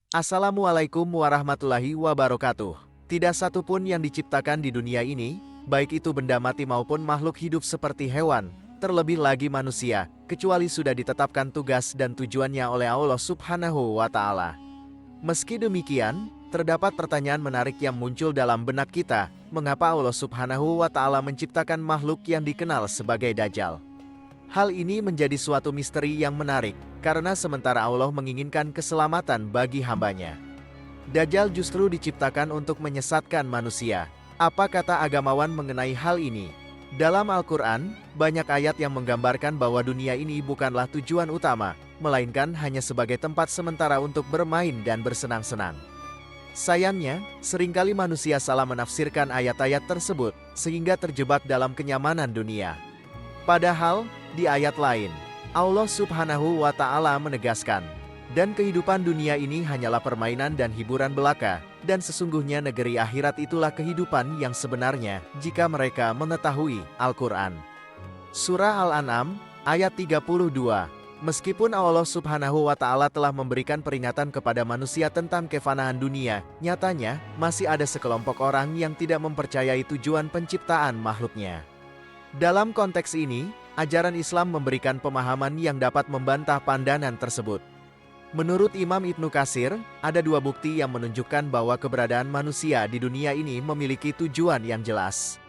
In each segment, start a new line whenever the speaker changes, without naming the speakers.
Assalamualaikum warahmatullahi wabarakatuh. Tidak satu pun yang diciptakan di dunia ini, baik itu benda mati maupun makhluk hidup seperti hewan, terlebih lagi manusia, kecuali sudah ditetapkan tugas dan tujuannya oleh Allah Subhanahu wa Ta'ala. Meski demikian, terdapat pertanyaan menarik yang muncul dalam benak kita, mengapa Allah Subhanahu wa Ta'ala menciptakan makhluk yang dikenal sebagai Dajjal? Hal ini menjadi suatu misteri yang menarik, karena sementara Allah menginginkan keselamatan bagi hambanya, Dajjal justru diciptakan untuk menyesatkan manusia. Apa kata agamawan mengenai hal ini? Dalam Al-Quran, banyak ayat yang menggambarkan bahwa dunia ini bukanlah tujuan utama, melainkan hanya sebagai tempat sementara untuk bermain dan bersenang-senang. Sayangnya, seringkali manusia salah menafsirkan ayat-ayat tersebut, sehingga terjebak dalam kenyamanan dunia. Padahal, di ayat lain, Allah Subhanahu wa Ta'ala menegaskan, dan kehidupan dunia ini hanyalah permainan dan hiburan belaka, dan sesungguhnya negeri akhirat itulah kehidupan yang sebenarnya, jika mereka mengetahui Al-Quran. Surah Al-An'am, ayat 32. Meskipun Allah Subhanahu wa Ta'ala telah memberikan peringatan kepada manusia tentang kefanahan dunia, nyatanya, masih ada sekelompok orang yang tidak mempercayai tujuan penciptaan makhluknya. Dalam konteks ini, ajaran Islam memberikan pemahaman yang dapat membantah pandangan tersebut. Menurut Imam Ibnu Katsir, ada dua bukti yang menunjukkan bahwa keberadaan manusia di dunia ini memiliki tujuan yang jelas.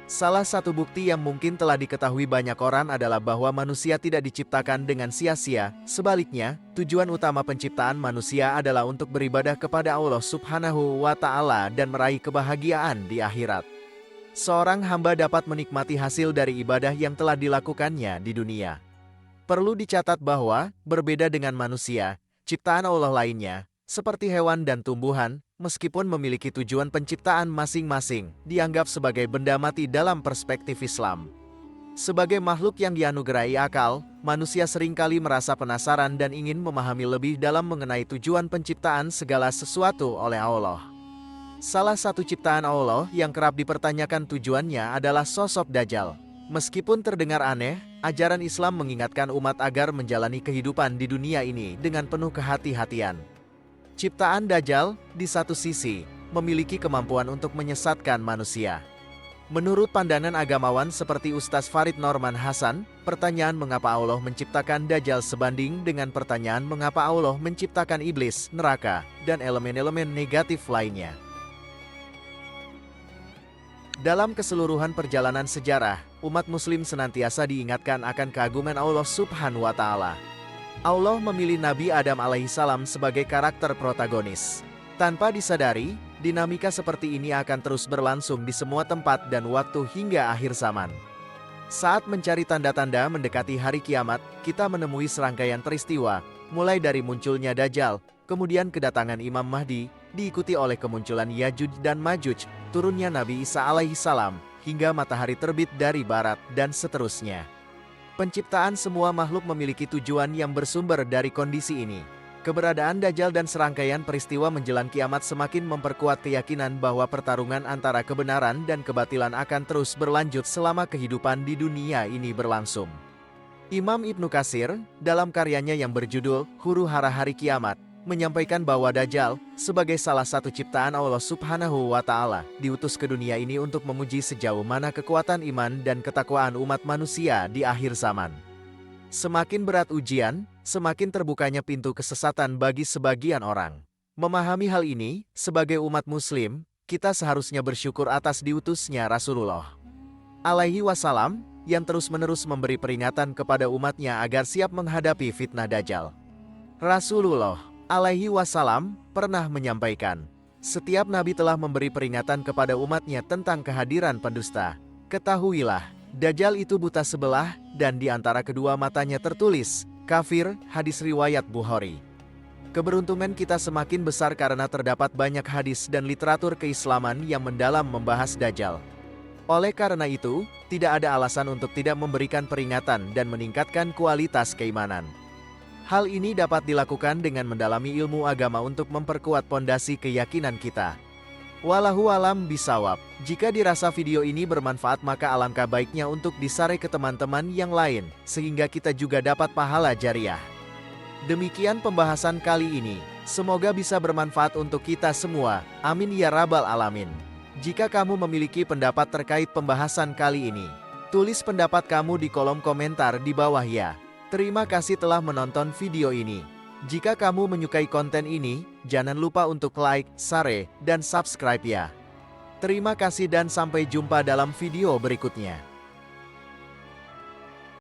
Salah satu bukti yang mungkin telah diketahui banyak orang adalah bahwa manusia tidak diciptakan dengan sia-sia, sebaliknya, tujuan utama penciptaan manusia adalah untuk beribadah kepada Allah Subhanahu wa Ta'ala dan meraih kebahagiaan di akhirat. Seorang hamba dapat menikmati hasil dari ibadah yang telah dilakukannya di dunia. Perlu dicatat bahwa, berbeda dengan manusia, ciptaan Allah lainnya, seperti hewan dan tumbuhan, meskipun memiliki tujuan penciptaan masing-masing, dianggap sebagai benda mati dalam perspektif Islam. Sebagai makhluk yang dianugerahi akal, manusia seringkali merasa penasaran dan ingin memahami lebih dalam mengenai tujuan penciptaan segala sesuatu oleh Allah. Salah satu ciptaan Allah yang kerap dipertanyakan tujuannya adalah sosok Dajjal. Meskipun terdengar aneh, ajaran Islam mengingatkan umat agar menjalani kehidupan di dunia ini dengan penuh kehati-hatian. Ciptaan Dajjal, di satu sisi, memiliki kemampuan untuk menyesatkan manusia. Menurut pandangan agamawan seperti Ustaz Farid Norman Hasan, pertanyaan mengapa Allah menciptakan Dajjal sebanding dengan pertanyaan mengapa Allah menciptakan iblis, neraka, dan elemen-elemen negatif lainnya. Dalam keseluruhan perjalanan sejarah, umat muslim senantiasa diingatkan akan keagungan Allah Subhanahu wa Ta'ala. Allah memilih Nabi Adam alaihissalam sebagai karakter protagonis. Tanpa disadari, dinamika seperti ini akan terus berlangsung di semua tempat dan waktu hingga akhir zaman. Saat mencari tanda-tanda mendekati hari kiamat, kita menemui serangkaian peristiwa, mulai dari munculnya Dajjal, kemudian kedatangan Imam Mahdi, diikuti oleh kemunculan Yajuj dan Majuj, turunnya Nabi Isa alaihissalam, hingga matahari terbit dari barat, dan seterusnya. Penciptaan semua makhluk memiliki tujuan yang bersumber dari kondisi ini. Keberadaan Dajjal dan serangkaian peristiwa menjelang kiamat semakin memperkuat keyakinan bahwa pertarungan antara kebenaran dan kebatilan akan terus berlanjut selama kehidupan di dunia ini berlangsung. Imam Ibnu Katsir, dalam karyanya yang berjudul Huru-Hara Hari Kiamat, menyampaikan bahwa Dajjal, sebagai salah satu ciptaan Allah Subhanahu wa Ta'ala, diutus ke dunia ini untuk menguji sejauh mana kekuatan iman dan ketakwaan umat manusia di akhir zaman. Semakin berat ujian, semakin terbukanya pintu kesesatan bagi sebagian orang. Memahami hal ini, sebagai umat muslim, kita seharusnya bersyukur atas diutusnya Rasulullah alaihi wasallam, yang terus-menerus memberi peringatan kepada umatnya agar siap menghadapi fitnah Dajjal. Rasulullah alaihi wasallam pernah menyampaikan, setiap nabi telah memberi peringatan kepada umatnya tentang kehadiran pendusta. Ketahuilah, Dajjal itu buta sebelah, dan di antara kedua matanya tertulis, kafir, hadis riwayat Bukhari. Keberuntungan kita semakin besar karena terdapat banyak hadis dan literatur keislaman yang mendalam membahas Dajjal. Oleh karena itu, tidak ada alasan untuk tidak memberikan peringatan dan meningkatkan kualitas keimanan. Hal ini dapat dilakukan dengan mendalami ilmu agama untuk memperkuat pondasi keyakinan kita. Wallahu alam bisawab. Jika dirasa video ini bermanfaat maka alangkah baiknya untuk di-share ke teman-teman yang lain, sehingga kita juga dapat pahala jariah. Demikian pembahasan kali ini. Semoga bisa bermanfaat untuk kita semua. Amin ya rabbal alamin. Jika kamu memiliki pendapat terkait pembahasan kali ini, tulis pendapat kamu di kolom komentar di bawah ya. Terima kasih telah menonton video ini. Jika kamu menyukai konten ini, jangan lupa untuk like, share, dan subscribe ya. Terima kasih dan sampai jumpa dalam video berikutnya.